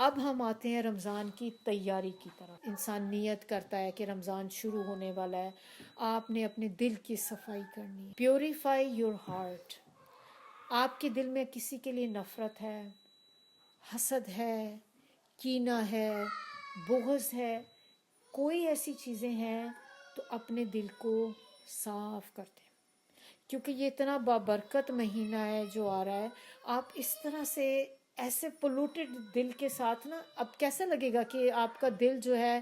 اب ہم آتے ہیں رمضان کی تیاری کی طرف. انسان نیت کرتا ہے کہ رمضان شروع ہونے والا ہے. آپ نے اپنے دل کی صفائی کرنی ہے. Purify your heart. آپ کے دل میں کسی کے لیے نفرت ہے، حسد ہے، کینہ ہے، بغض ہے، کوئی ایسی چیزیں ہیں تو اپنے دل کو صاف کرتے ہیں، کیونکہ یہ اتنا بابرکت مہینہ ہے جو آ رہا ہے. آپ اس طرح سے ایسے پولوٹڈ دل کے ساتھ نا، اب کیسا لگے گا کہ آپ کا دل جو ہے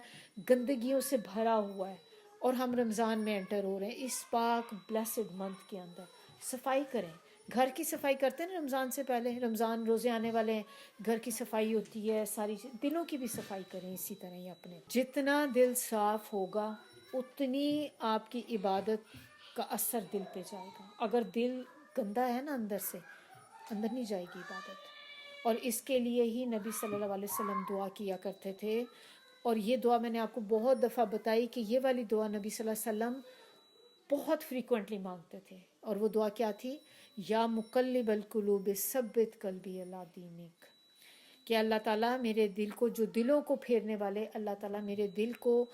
گندگیوں سے بھرا ہوا ہے، اور ہم رمضان میں انٹر ہو رہے ہیں اس پاک بلیسڈ منتھ کے اندر. صفائی کریں. گھر کی صفائی کرتے ہیں نا رمضان سے پہلے، رمضان روزے آنے والے ہیں، گھر کی صفائی ہوتی ہے، ساری دلوں کی بھی صفائی کریں. اسی طرح ہی اپنے جتنا دل صاف ہوگا اتنی آپ کی عبادت کا اثر دل پہ جائے گا. اگر دل گندا ہے نا اندر سے، اندر نہیں جائے گی عبادت. اور اس کے لیے ہی نبی صلی اللہ علیہ وسلم دعا کیا کرتے تھے. اور یہ دعا میں نے آپ کو بہت دفعہ بتائی کہ یہ والی دعا نبی صلی اللہ علیہ وسلم بہت فریکوینٹلی مانگتے تھے. اور وہ دعا کیا تھی؟ یا مقلب القلوب ثبت قلبی علی دینک. کہ اللہ تعالیٰ میرے دل کو، جو دلوں کو پھیرنے والے، اللہ تعالیٰ میرے دل کو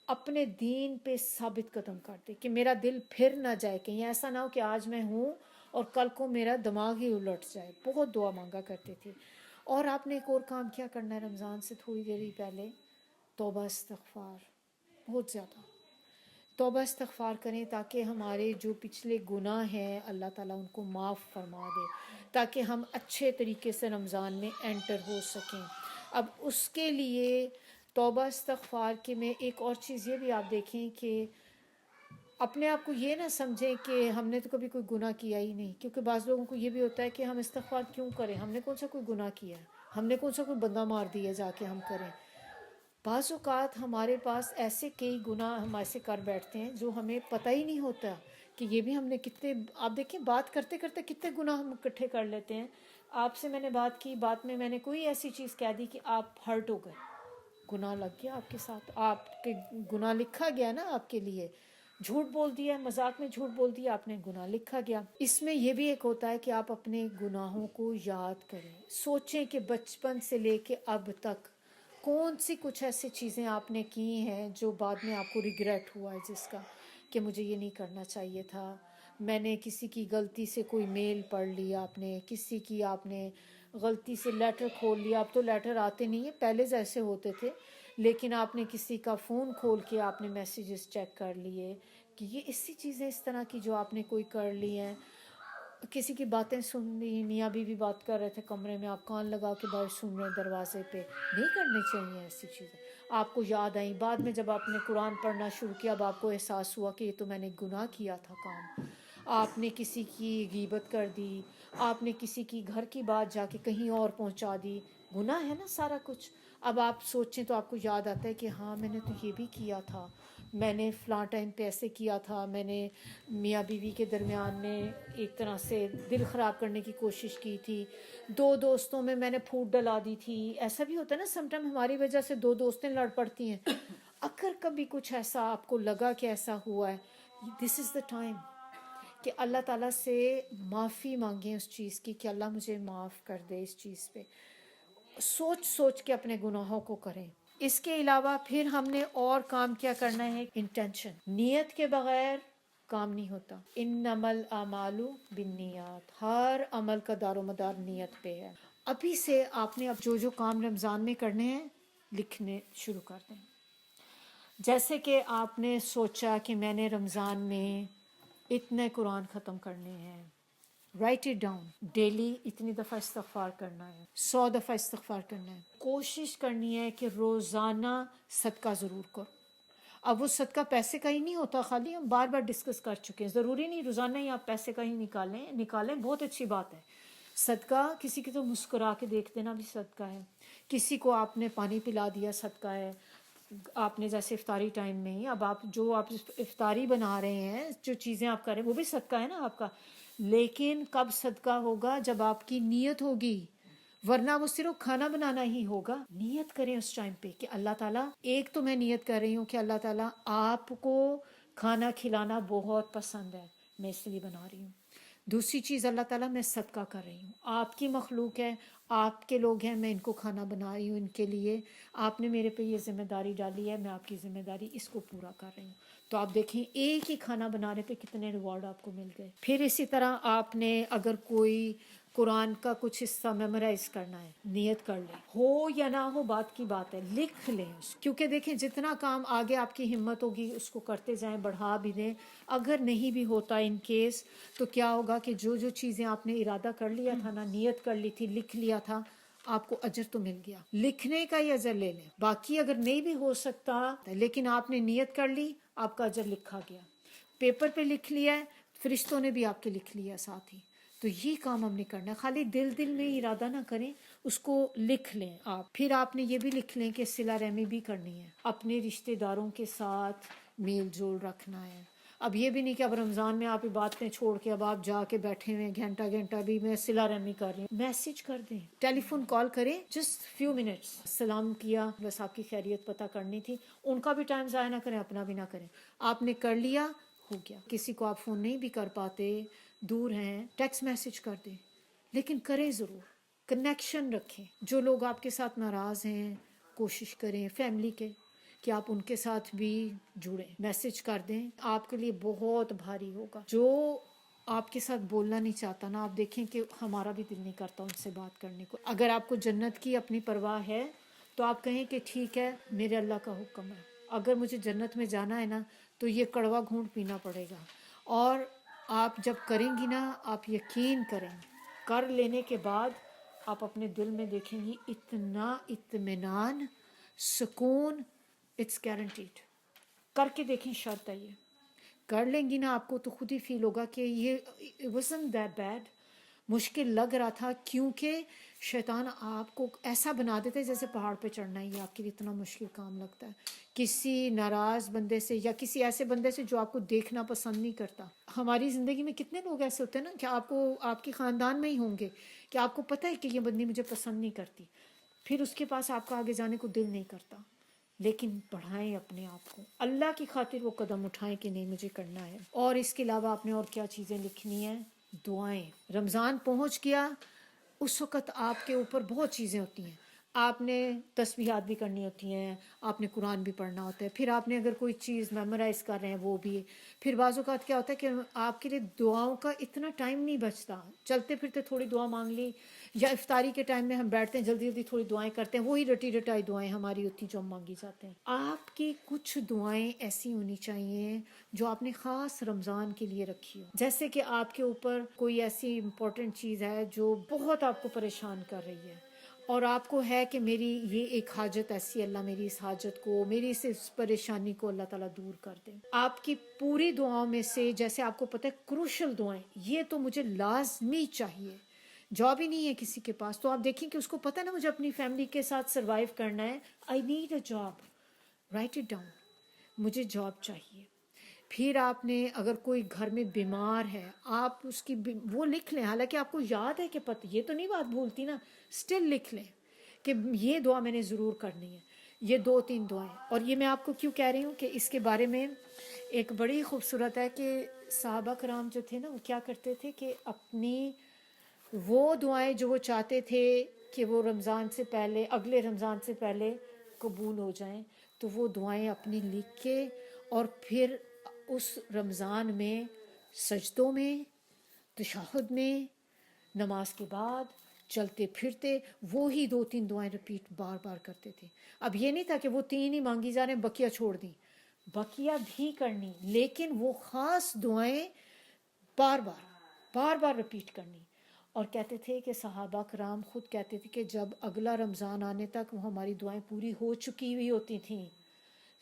اپنے دین پہ ثابت قدم کر دے، کہ میرا دل پھر نہ جائے. کہیں ایسا نہ ہو کہ آج میں ہوں اور کل کو میرا دماغ ہی الٹ جائے. بہت دعا مانگا کرتے تھے. اور آپ نے ایک اور کام کیا کرنا ہے رمضان سے تھوڑی دیر ہی پہلے، توبہ استغفار. بہت زیادہ توبہ استغفار کریں تاکہ ہمارے جو پچھلے گناہ ہیں اللہ تعالیٰ ان کو معاف فرما دے، تاکہ ہم اچھے طریقے سے رمضان میں انٹر ہو سکیں. اب اس کے لیے توبہ استغفار کے میں ایک اور چیز یہ بھی آپ دیکھیں کہ اپنے آپ کو یہ نہ سمجھیں کہ ہم نے تو کبھی کوئی گناہ کیا ہی نہیں. کیونکہ بعض لوگوں کو یہ بھی ہوتا ہے کہ ہم استغفار کیوں کریں، ہم نے کون سا کوئی گناہ کیا ہے، ہم نے کون سا کوئی بندہ مار دیا جا کے ہم کریں. بعض اوقات ہمارے پاس ایسے کئی گناہ ہم ایسے کر بیٹھتے ہیں جو ہمیں پتہ ہی نہیں ہوتا کہ یہ بھی ہم نے کتنے، آپ دیکھیں بات کرتے کرتے کتنے گناہ ہم اکٹھے کر لیتے ہیں. آپ سے میں نے بات کی، بات میں میں نے کوئی ایسی چیز کہہ دی کہ آپ ہرٹ ہو گئے، گناہ لگ گیا آپ کے ساتھ، آپ کے گناہ لکھا گیا نا آپ کے لیے. جھوٹ بول دیا، مذاق میں جھوٹ بول دیا آپ نے، گناہ لکھا گیا. اس میں یہ بھی ایک ہوتا ہے کہ آپ اپنے گناہوں کو یاد کریں، سوچیں کہ بچپن سے لے کے اب تک کون سی کچھ ایسی چیزیں آپ نے کی ہیں جو بعد میں آپ کو ریگریٹ ہوا ہے جس کا، کہ مجھے یہ نہیں کرنا چاہیے تھا. میں نے کسی کی غلطی سے کوئی میل پڑھ لیا، آپ نے کسی کی، آپ نے غلطی سے لیٹر کھول لیا. اب تو لیٹر آتے نہیں ہیں، پہلے جیسے ہوتے تھے، لیکن آپ نے کسی کا فون کھول کے آپ نے میسیجز چیک کر لیے، کہ یہ اسی چیزیں اس طرح کی جو آپ نے کوئی کر لی ہیں. کسی کی باتیں سن لی، میاں بیوی بات کر رہے تھے کمرے میں، آپ کان لگا کے باہر سن رہے ہیں دروازے پہ. نہیں کرنی چاہیے ایسی چیزیں. آپ کو یاد آئیں بعد میں جب آپ نے قرآن پڑھنا شروع کیا، اب آپ کو احساس ہوا کہ یہ تو میں نے گناہ کیا تھا کام. آپ نے کسی کی غیبت کر دی، آپ نے کسی کی گھر کی بات جا کے کہیں اور پہنچا دی، گناہ ہے نا سارا کچھ. اب آپ سوچیں تو آپ کو یاد آتا ہے کہ ہاں میں نے تو یہ بھی کیا تھا، میں نے فلاں ٹائم پہ ایسے کیا تھا، میں نے میاں بیوی کے درمیان میں ایک طرح سے دل خراب کرنے کی کوشش کی تھی، دو دوستوں میں نے پھوٹ ڈلا دی تھی. ایسا بھی ہوتا ہے نا سم ٹائم ہماری وجہ سے دو دوستیں لڑ پڑتی ہیں. اگر کبھی کچھ ایسا آپ کو لگا کہ ایسا ہوا ہے، دس از دا ٹائم کہ اللہ تعالیٰ سے معافی مانگیں اس چیز کی، کہ اللہ مجھے معاف کر دے اس چیز پہ. سوچ سوچ کے اپنے گناہوں کو کریں. اس کے علاوہ پھر ہم نے اور کام کیا کرنا ہے؟ انٹینشن. نیت کے بغیر کام نہیں ہوتا. انما الاعمال بالنیات. ہر عمل کا دار و مدار نیت پہ ہے. ابھی سے آپ نے اب جو کام رمضان میں کرنے ہیں لکھنے شروع کر دیں. جیسے کہ آپ نے سوچا کہ میں نے رمضان میں اتنے قرآن ختم کرنے ہیں، رائٹ اٹ ڈاؤن. ڈیلی اتنی دفعہ استغفار کرنا ہے، 100 دفعہ استغفار کرنا ہے. کوشش کرنی ہے کہ روزانہ صدقہ ضرور کرو. اب وہ صدقہ پیسے کا ہی نہیں ہوتا، خالی ہم بار بار ڈسکس کر چکے ہیں، ضروری نہیں روزانہ ہی آپ پیسے کا ہی نکالیں، بہت اچھی بات ہے. صدقہ کسی کی تو مسکرا کے دیکھ دینا بھی صدقہ ہے، کسی کو آپ نے پانی پلا دیا صدقہ ہے. آپ نے جیسے افطاری ٹائم میں ہی اب آپ افطاری بنا رہے ہیں، جو چیزیں آپ کر رہے ہیں وہ بھی صدقہ ہے نا آپ کا. لیکن کب صدقہ ہوگا؟ جب آپ کی نیت ہوگی، ورنہ وہ صرف کھانا بنانا ہی ہوگا. نیت کریں اس ٹائم پہ کہ اللہ تعالیٰ، ایک تو میں نیت کر رہی ہوں کہ اللہ تعالیٰ آپ کو کھانا کھلانا بہت پسند ہے، میں اس لیے بنا رہی ہوں. دوسری چیز، اللہ تعالیٰ میں صدقہ کر رہی ہوں، آپ کی مخلوق ہے، آپ کے لوگ ہیں، میں ان کو کھانا بنا رہی ہوں ان کے لیے، آپ نے میرے پہ یہ ذمہ داری ڈالی ہے، میں آپ کی ذمہ داری اس کو پورا کر رہی ہوں. تو آپ دیکھیں ایک ہی کھانا بنانے پہ کتنے ریوارڈ آپ کو مل گئے. پھر اسی طرح آپ نے اگر کوئی قرآن کا کچھ حصہ میمورائز کرنا ہے، نیت کر لیں، ہو یا نہ ہو بات کی بات ہے، لکھ لیں اس کو. کیونکہ دیکھیں جتنا کام آگے آپ کی ہمت ہوگی اس کو کرتے جائیں، بڑھا بھی دیں. اگر نہیں بھی ہوتا ان کیس تو کیا ہوگا کہ جو جو چیزیں آپ نے ارادہ کر لیا تھا نا، نیت کر لی تھی، لکھ لیا تھا، آپ کو اجر تو مل گیا. لکھنے کا ہی اجر لے لیں. باقی اگر نہیں بھی ہو سکتا لیکن آپ نے نیت کر لی، آپ کا اجر لکھا گیا. پیپر پہ لکھ لیا ہے، فرشتوں نے بھی آپ کے لکھ لیا ساتھ ہی. تو یہ کام ہم نے کرنا ہے. خالی دل میں ارادہ نہ کریں، اس کو لکھ لیں آپ. پھر آپ نے یہ بھی لکھ لیں کہ صلہ رحمی بھی کرنی ہے، اپنے رشتہ داروں کے ساتھ میل جول رکھنا ہے. اب یہ بھی نہیں کہ اب رمضان میں آپ باتیں چھوڑ کے اب آپ جا کے بیٹھے ہوئے گھنٹہ بھی میں صلہ رحمی کر رہی ہوں. میسج کر دیں، ٹیلی فون کال کریں، جسٹ فیو منٹس، سلام کیا، بس آپ کی خیریت پتہ کرنی تھی. ان کا بھی ٹائم ضائع نہ کریں، اپنا بھی نہ کریں. آپ نے کر لیا، ہو گیا. کسی کو آپ فون نہیں بھی کر پاتے، دور ہیں، ٹیکسٹ میسج کر دیں، لیکن کریں ضرور. کنیکشن رکھیں. جو لوگ آپ کے ساتھ ناراض ہیں کوشش کریں فیملی کے کہ آپ ان کے ساتھ بھی جڑیں، میسج کر دیں. آپ کے لیے بہت بھاری ہوگا. جو آپ کے ساتھ بولنا نہیں چاہتا نا، آپ دیکھیں کہ ہمارا بھی دل نہیں کرتا ان سے بات کرنے کو. اگر آپ کو جنت کی اپنی پرواہ ہے تو آپ کہیں کہ ٹھیک ہے میرے اللہ کا حکم ہے، اگر مجھے جنت میں جانا ہے نا تو یہ کڑوا گھونٹ پینا پڑے گا. اور آپ جب کریں گی نا، آپ یقین کریں، کر لینے کے بعد آپ اپنے دل میں دیکھیں گی اتنا اطمینان، سکون، اٹس گارنٹیڈ. کر کے دیکھیں، شرط ہے یہ. کر لیں گی نا آپ کو تو خود ہی فیل ہوگا کہ یہ it wasn't that bad. مشکل لگ رہا تھا کیونکہ شیطان آپ کو ایسا بنا دیتا ہے جیسے پہاڑ پہ چڑھنا ہی آپ کے لیے اتنا مشکل کام لگتا ہے. کسی ناراض بندے سے یا کسی ایسے بندے سے جو آپ کو دیکھنا پسند نہیں کرتا. ہماری زندگی میں کتنے لوگ ایسے ہوتے ہیں نا کہ آپ کو آپ کے خاندان میں ہی ہوں گے کہ آپ کو پتہ ہے کہ یہ بندی مجھے پسند نہیں کرتی، پھر اس کے پاس آپ کا آگے جانے کو دل نہیں کرتا. لیکن بڑھائیں اپنے آپ کو، اللہ کی خاطر وہ قدم اٹھائیں کہ نہیں مجھے کرنا ہے. اور اس کے علاوہ آپ نے اور کیا چیزیں لکھنی ہیں؟ دعائیں. رمضان پہنچ گیا، اس وقت آپ کے اوپر بہت چیزیں ہوتی ہیں. آپ نے تسبیحات بھی کرنی ہوتی ہیں، آپ نے قرآن بھی پڑھنا ہوتا ہے، پھر آپ نے اگر کوئی چیز میمورائز کر رہے ہیں وہ بھی. پھر بعض اوقات کیا ہوتا ہے کہ آپ کے لیے دعاؤں کا اتنا ٹائم نہیں بچتا، چلتے پھرتے تھوڑی دعا مانگ لی، یا افطاری کے ٹائم میں ہم بیٹھتے ہیں جلدی جلدی تھوڑی دعائیں کرتے ہیں، وہی رٹی رٹائی دعائیں ہماری ہوتی جو ہم مانگی جاتے ہیں. آپ کی کچھ دعائیں ایسی ہونی چاہیے جو آپ نے خاص رمضان کے لیے رکھی ہو. جیسے کہ آپ کے اوپر کوئی ایسی امپورٹنٹ چیز ہے جو بہت آپ کو پریشان کر رہی ہے، اور آپ کو ہے کہ میری یہ ایک حاجت ایسی، اللہ میری اس حاجت کو، میری اس پریشانی کو اللہ تعالیٰ دور کر دے. آپ کی پوری دعاؤں میں سے جیسے آپ کو پتہ ہے کروشل دعائیں، یہ تو مجھے لازمی چاہیے. جاب ہی نہیں ہے کسی کے پاس تو آپ دیکھیں کہ اس کو پتہ ہے نا مجھے اپنی فیملی کے ساتھ سروائیو کرنا ہے، I need a job, right it down, مجھے جاب چاہیے. پھر آپ نے اگر کوئی گھر میں بیمار ہے، آپ اس کی وہ لکھ لیں، حالانکہ آپ کو یاد ہے کہ پتہ یہ تو نہیں بات بھولتی نا، سٹل لکھ لیں کہ یہ دعا میں نے ضرور کرنی ہے. یہ 2-3 دعائیں. اور یہ میں آپ کو کیوں کہہ رہی ہوں کہ اس کے بارے میں ایک بڑی خوبصورت ہے کہ صحابہ کرام جو تھے نا وہ کیا کرتے تھے کہ اپنی وہ دعائیں جو وہ چاہتے تھے کہ وہ رمضان سے پہلے، اگلے رمضان سے پہلے قبول ہو جائیں، تو وہ دعائیں اپنی لکھ کے اور پھر اس رمضان میں سجدوں میں، تشہد میں، نماز کے بعد چلتے پھرتے وہی 2-3 دعائیں رپیٹ بار بار کرتے تھے. اب یہ نہیں تھا کہ وہ 3 ہی مانگی جا رہے ہیں بقیہ چھوڑ دیں، بقیہ بھی کرنی، لیکن وہ خاص دعائیں بار بار رپیٹ کرنی. اور کہتے تھے کہ صحابہ کرام خود کہتے تھے کہ جب اگلا رمضان آنے تک وہ ہماری دعائیں پوری ہو چکی ہوئی ہوتی تھیں.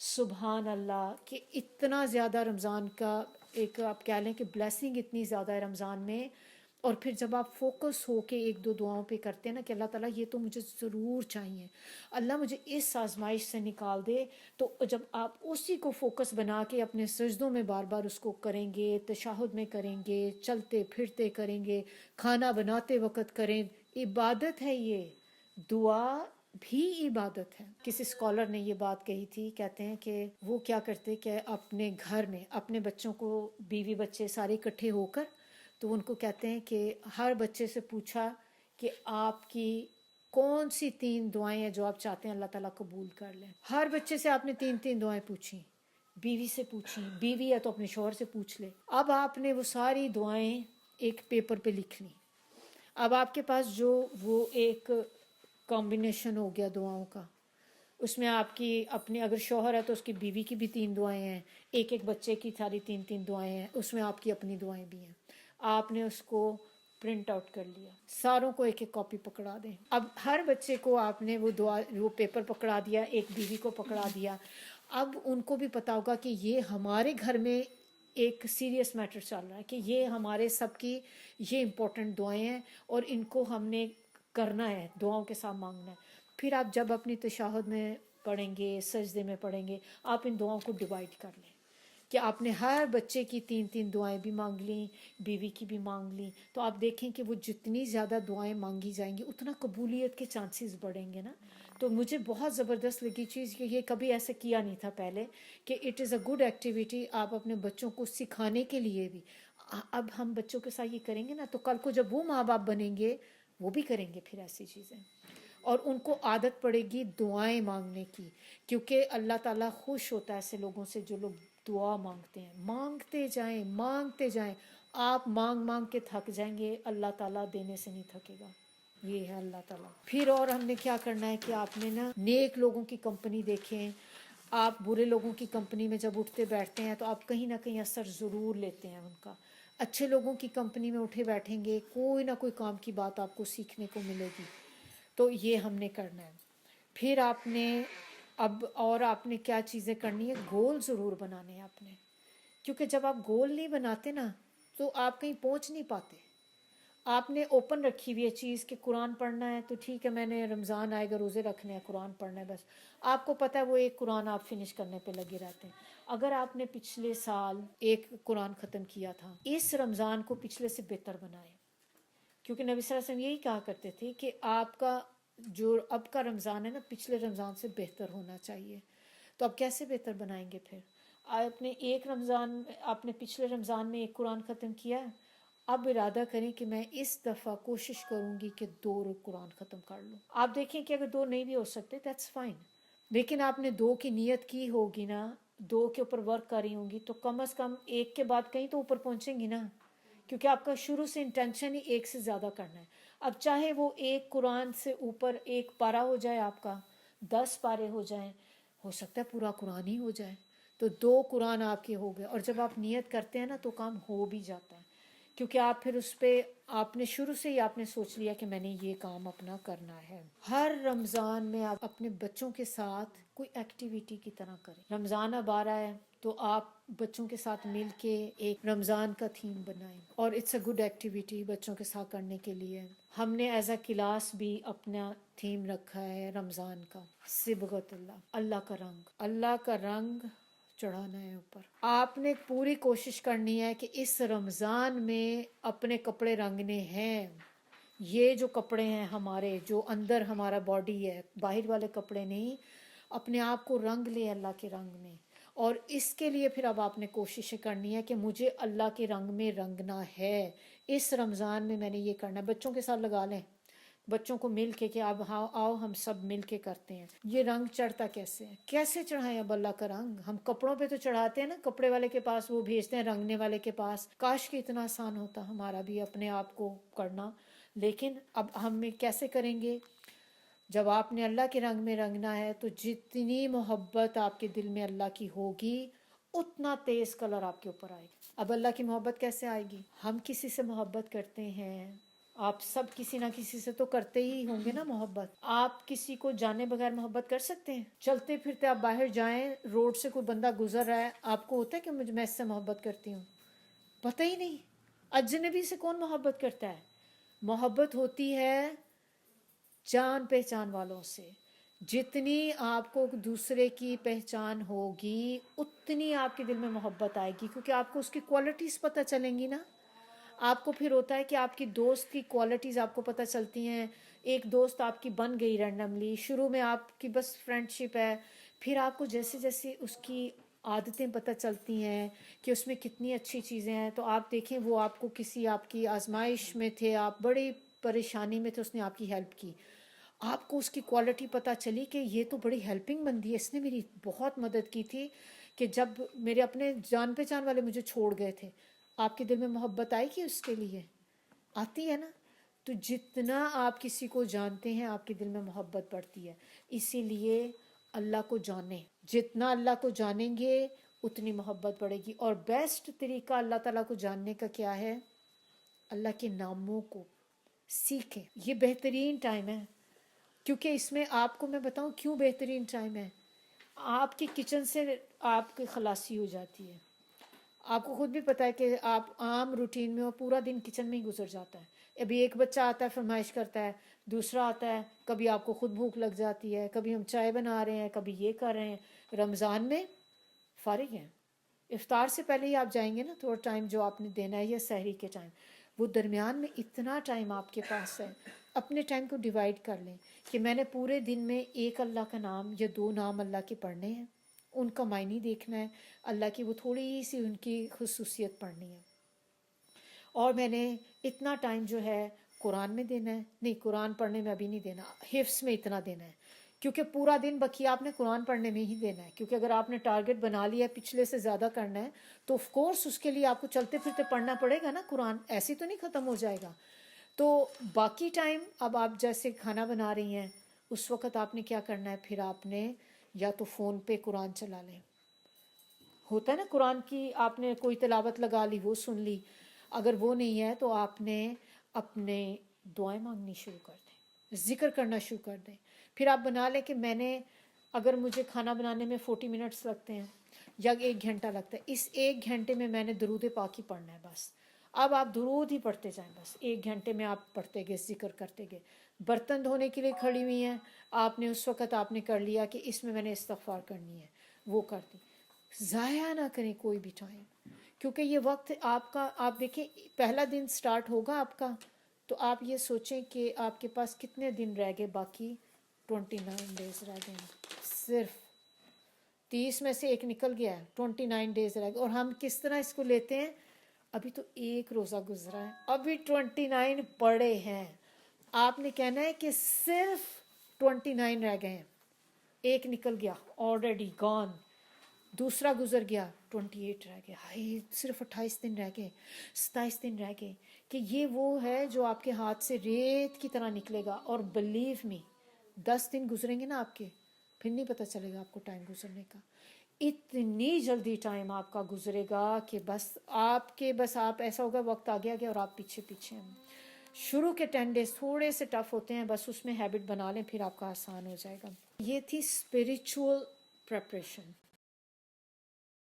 سبحان اللہ، کہ اتنا زیادہ رمضان کا ایک آپ کہہ لیں کہ بلیسنگ اتنی زیادہ ہے رمضان میں. اور پھر جب آپ فوکس ہو کے 1-2 دعاؤں پہ کرتے ہیں نا کہ اللہ تعالیٰ یہ تو مجھے ضرور چاہیے، اللہ مجھے اس آزمائش سے نکال دے، تو جب آپ اسی کو فوکس بنا کے اپنے سجدوں میں بار بار اس کو کریں گے، تشہد میں کریں گے، چلتے پھرتے کریں گے، کھانا بناتے وقت کریں، عبادت ہے یہ. دعا بھی عبادت ہے. کسی اسکالر نے یہ بات کہی تھی، کہتے ہیں کہ وہ کیا کرتے کہ اپنے گھر میں اپنے بچوں کو، بیوی بچے سارے اکٹھے ہو کر، تو ان کو کہتے ہیں کہ ہر بچے سے پوچھا کہ آپ کی کون سی 3 دعائیں ہیں جو آپ چاہتے ہیں اللہ تعالیٰ قبول کر لیں. ہر بچے سے آپ نے 3 دعائیں پوچھی، بیوی سے پوچھی، بیوی ہے تو اپنے شوہر سے پوچھ لے. اب آپ نے وہ ساری دعائیں ایک پیپر پہ لکھ لی. اب آپ کے پاس جو وہ ایک کمبینیشن ہو گیا دعاؤں کا، اس میں آپ کی اپنی اگر شوہر ہے تو اس کی بیوی کی بھی 3 دعائیں ہیں، ایک بچے کی ساری 3 دعائیں ہیں، اس میں آپ کی اپنی دعائیں بھی ہیں. آپ نے اس کو پرنٹ آؤٹ کر لیا، ساروں کو ایک کاپی پکڑا دیں. اب ہر بچے کو آپ نے وہ پیپر پکڑا دیا، ایک بیوی کو پکڑا دیا. اب ان کو بھی پتا ہوگا کہ یہ ہمارے گھر میں ایک سیریس میٹر چل رہا ہے، کہ یہ ہمارے سب کی یہ امپورٹنٹ دعائیں ہیں اور ان کو ہم نے کرنا ہے، دعاؤں کے ساتھ مانگنا ہے. پھر آپ جب اپنی تشہد میں پڑھیں گے، سجدے میں پڑھیں گے، آپ ان دعاؤں کو ڈیوائڈ کر لیں کہ آپ نے ہر بچے کی 3 دعائیں بھی مانگ لیں، بیوی کی بھی مانگ لیں. تو آپ دیکھیں کہ وہ جتنی زیادہ دعائیں مانگی جائیں گی اتنا قبولیت کے چانسز بڑھیں گے نا. تو مجھے بہت زبردست لگی چیز کہ یہ کبھی ایسے کیا نہیں تھا پہلے، کہ it is a good activity. آپ اپنے بچوں کو سکھانے کے لیے بھی، اب ہم بچوں کے ساتھ یہ کریں گے نا تو کل کو جب وہ ماں باپ بنیں گے وہ بھی کریں گے پھر ایسی چیزیں، اور ان کو عادت پڑے گی دعائیں مانگنے کی. کیونکہ اللہ تعالیٰ خوش ہوتا ہے ایسے لوگوں سے جو لوگ دعا مانگتے ہیں. مانگتے جائیں، مانگتے جائیں. آپ مانگ مانگ کے تھک جائیں گے، اللہ تعالیٰ دینے سے نہیں تھکے گا. یہ ہے اللہ تعالیٰ. پھر اور ہم نے کیا کرنا ہے کہ آپ نے نا نیک لوگوں کی کمپنی دیکھیں. آپ برے لوگوں کی کمپنی میں جب اٹھتے بیٹھتے ہیں تو آپ کہیں نہ کہیں اثر ضرور لیتے ہیں ان کا. اچھے لوگوں کی کمپنی میں اٹھے بیٹھیں گے، کوئی نہ کوئی کام کی بات آپ کو سیکھنے کو ملے گی. تو یہ ہم نے کرنا ہے. پھر آپ نے آپ نے کیا چیزیں کرنی ہے، گول ضرور بنانے ہیں آپ نے. کیونکہ جب آپ گول نہیں بناتے نا تو آپ کہیں پہنچ نہیں پاتے. آپ نے اوپن رکھی ہوئی ہے چیز کہ قرآن پڑھنا ہے تو ٹھیک ہے، میں نے رمضان آئے گا روزے رکھنے ہیں، قرآن پڑھنا ہے. بس آپ کو پتہ ہے وہ ایک قرآن آپ فنش کرنے پہ لگے رہتے ہیں. اگر آپ نے پچھلے سال ایک قرآن ختم کیا تھا، اس رمضان کو پچھلے سے بہتر بنائیں. کیونکہ نبی صلی اللہ علیہ وسلم یہی کہا کرتے تھے کہ آپ کا جو اب کا رمضان ہے نا پچھلے رمضان سے بہتر ہونا چاہیے. تو اب کیسے بہتر بنائیں گے؟ پھر آپ نے پچھلے رمضان میں ایک قرآن ختم کیا ہے، اب ارادہ کریں کہ میں اس دفعہ کوشش کروں گی کہ 2 قرآن ختم کر لوں. آپ دیکھیں کہ اگر 2 نہیں بھی ہو سکتے دیٹس فائن، لیکن آپ نے 2 کی نیت کی ہوگی نا، 2 کے اوپر ورک کر رہی ہوں گی، تو کم از کم 1 کے بعد کہیں تو اوپر پہنچیں گی نا. کیونکہ آپ کا شروع سے انٹینشن ہی 1 سے زیادہ کرنا ہے. اب چاہے وہ 1 قرآن سے اوپر 1 پارہ ہو جائے، آپ کا 10 پارے ہو جائیں، ہو سکتا ہے پورا قرآن ہی ہو جائے، تو 2 قرآن آپ کے ہو گئے. اور جب آپ نیت کرتے ہیں نا تو کام ہو بھی جاتا ہے، کیونکہ آپ پھر اس پہ آپ نے شروع سے ہی آپ نے سوچ لیا کہ میں نے یہ کام اپنا کرنا ہے. ہر رمضان میں آپ اپنے بچوں کے ساتھ کوئی ایکٹیویٹی کی طرح کریں. رمضان اب آ رہا ہے تو آپ بچوں کے ساتھ مل کے ایک رمضان کا تھیم بنائیں، اور اٹس اے گڈ ایکٹیویٹی بچوں کے ساتھ کرنے کے لیے. ہم نے ایز اے کلاس بھی اپنا تھیم رکھا ہے رمضان کا، صبغت اللہ، اللہ کا رنگ. اللہ کا رنگ چڑھانا ہے اوپر. آپ نے پوری کوشش کرنی ہے کہ اس رمضان میں اپنے کپڑے رنگنے ہیں. یہ جو کپڑے ہیں ہمارے، جو اندر ہمارا باڈی ہے، باہر والے کپڑے نہیں، اپنے آپ کو رنگ لے اللہ کے رنگ میں. اور اس کے لیے پھر اب آپ نے کوشش کرنی ہے کہ مجھے اللہ کے رنگ میں رنگنا ہے. اس رمضان میں میں نے یہ کرنا ہے. بچوں کے ساتھ لگا لیں، بچوں کو مل کے کہ اب آؤ ہم سب مل کے کرتے ہیں. یہ رنگ چڑھتا کیسے ہے، کیسے چڑھائیں اب اللہ کا رنگ؟ ہم کپڑوں پہ تو چڑھاتے ہیں نا، کپڑے والے کے پاس وہ بھیجتے ہیں رنگنے والے کے پاس. کاش کہ اتنا آسان ہوتا ہمارا بھی اپنے آپ کو کرنا. لیکن اب ہم کیسے کریں گے؟ جب آپ نے اللہ کے رنگ میں رنگنا ہے تو جتنی محبت آپ کے دل میں اللہ کی ہوگی اتنا تیز کلر آپ کے اوپر آئے گا. اب اللہ کی محبت کیسے آئے گی؟ ہم کسی سے محبت کرتے ہیں، آپ سب کسی نہ کسی سے تو کرتے ہی ہوں گے نا محبت. آپ کسی کو جانے بغیر محبت کر سکتے ہیں؟ چلتے پھرتے آپ باہر جائیں، روڈ سے کوئی بندہ گزر رہا ہے، آپ کو ہوتا ہے کہ میں اس سے محبت کرتی ہوں؟ پتہ ہی نہیں. اجنبی سے کون محبت کرتا ہے؟ محبت ہوتی ہے جان پہچان والوں سے. جتنی آپ کو دوسرے کی پہچان ہوگی اتنی آپ کے دل میں محبت آئے گی، کیونکہ آپ کو اس کی کوالٹیز پتہ چلیں گی نا. آپ کو پھر ہوتا ہے کہ آپ کی دوست کی کوالٹیز آپ کو پتہ چلتی ہیں. ایک دوست آپ کی بن گئی رینڈملی، شروع میں آپ کی بس فرینڈ شپ ہے، پھر آپ کو جیسے جیسے اس کی عادتیں پتہ چلتی ہیں کہ اس میں کتنی اچھی چیزیں ہیں، تو آپ دیکھیں وہ آپ کو کسی آپ کی آزمائش میں تھے، آپ بڑی پریشانی میں تھے، اس نے آپ کی ہیلپ کی. آپ کو اس کی کوالٹی پتہ چلی کہ یہ تو بڑی ہیلپنگ بندی ہے، اس نے میری بہت مدد کی تھی کہ جب میرے اپنے جان پہچان والے مجھے چھوڑ گئے تھے. آپ کے دل میں محبت آئی کہ اس کے لیے آتی ہے نا. تو جتنا آپ کسی کو جانتے ہیں آپ کے دل میں محبت بڑھتی ہے. اسی لیے اللہ کو جانیں، جتنا اللہ کو جانیں گے اتنی محبت بڑھے گی. اور بیسٹ طریقہ اللہ تعالیٰ کو جاننے کا کیا ہے؟ اللہ کے ناموں کو سیکھیں. یہ بہترین ٹائم ہے، کیونکہ اس میں آپ کو میں بتاؤں کیوں بہترین ٹائم ہے. آپ کی کچن سے آپ کی خلاصی ہو جاتی ہے. آپ کو خود بھی پتہ ہے کہ آپ عام روٹین میں ہو، پورا دن کچن میں ہی گزر جاتا ہے. ابھی ایک بچہ آتا ہے فرمائش کرتا ہے، دوسرا آتا ہے، کبھی آپ کو خود بھوک لگ جاتی ہے، کبھی ہم چائے بنا رہے ہیں، کبھی یہ کر رہے ہیں. رمضان میں فارغ ہیں، افطار سے پہلے ہی آپ جائیں گے نا تھوڑا ٹائم جو آپ نے دینا ہے، یا سحری کے ٹائم، وہ درمیان میں اتنا ٹائم آپ کے پاس ہے. اپنے ٹائم کو ڈیوائڈ کر لیں کہ میں نے پورے دن میں ایک اللہ کا نام یا 2 نام اللہ کے پڑھنے ہیں، ان کا معنی دیکھنا ہے، اللہ کی وہ تھوڑی سی ان کی خصوصیت پڑھنی ہے. اور میں نے اتنا ٹائم جو ہے قرآن میں دینا ہے. نہیں، قرآن پڑھنے میں ابھی نہیں دینا، حفظ میں اتنا دینا ہے، کیونکہ پورا دن بقیہ آپ نے قرآن پڑھنے میں ہی دینا ہے. کیونکہ اگر آپ نے ٹارگٹ بنا لیا پچھلے سے زیادہ کرنا ہے تو آف کورس اس کے لیے آپ کو چلتے پھرتے پڑھنا پڑے گا نا. قرآن ایسے تو نہیں ختم ہو جائے گا. تو باقی ٹائم اب آپ جیسے کھانا بنا رہی ہیں اس وقت آپ نے کیا کرنا ہے، پھر آپ نے یا تو فون پہ قرآن چلا لیں، ہوتا ہے نا قرآن کی آپ نے کوئی تلاوت لگا لی وہ سن لی. اگر وہ نہیں ہے تو آپ نے اپنے دعائیں مانگنی شروع کر دیں، ذکر کرنا شروع کر دیں. پھر آپ بنا لیں کہ میں نے، اگر مجھے کھانا بنانے میں 40 منٹس لگتے ہیں یا 1 گھنٹہ لگتا ہے، اس 1 گھنٹے میں میں نے درود پاک ہی پڑھنا ہے بس. اب آپ درود ہی پڑھتے جائیں، بس 1 گھنٹے میں آپ پڑھتے گئے، ذکر کرتے گئے. برتن دھونے کے لیے کھڑی ہوئی ہیں آپ نے، اس وقت آپ نے کر لیا کہ اس میں نے استغفار کرنی ہے، وہ کر دی. ضائع نہ کریں کوئی بھی ٹائم، کیونکہ یہ وقت آپ کا، آپ دیکھیں پہلا دن سٹارٹ ہوگا آپ کا، تو آپ یہ سوچیں کہ آپ کے پاس کتنے دن رہ گئے، باقی 29 ڈیز رہ گئے ہیں. صرف 30 میں سے ایک نکل گیا ہے، 29 ڈیز رہ گئے. اور ہم کس طرح اس کو لیتے ہیں، ابھی تو ایک روزہ گزرا ہے، ابھی 29 پڑے ہیں. آپ نے کہنا ہے کہ صرف 29 رہ گئے ہیں، ایک نکل گیا آلریڈی گون، دوسرا گزر گیا 28 رہ گئے. ہائی صرف 28 دن رہ گئے، 27 دن رہ گئے. کہ یہ وہ ہے جو آپ کے ہاتھ سے ریت کی طرح نکلے گا. اور بلیو می 10 دن گزریں گے نا آپ کے، پھر نہیں پتہ چلے گا آپ کو ٹائم گزرنے کا. اتنی جلدی ٹائم آپ کا گزرے گا کہ بس آپ ایسا ہوگا وقت آگے اور آپ پیچھے پیچھے ہیں. شروع کے 10 ڈیز تھوڑے سے ٹف ہوتے ہیں، بس اس میں ہیبٹ بنا لیں، پھر آپ کا آسان ہو جائے گا. یہ تھی اسپریچول پریپریشن.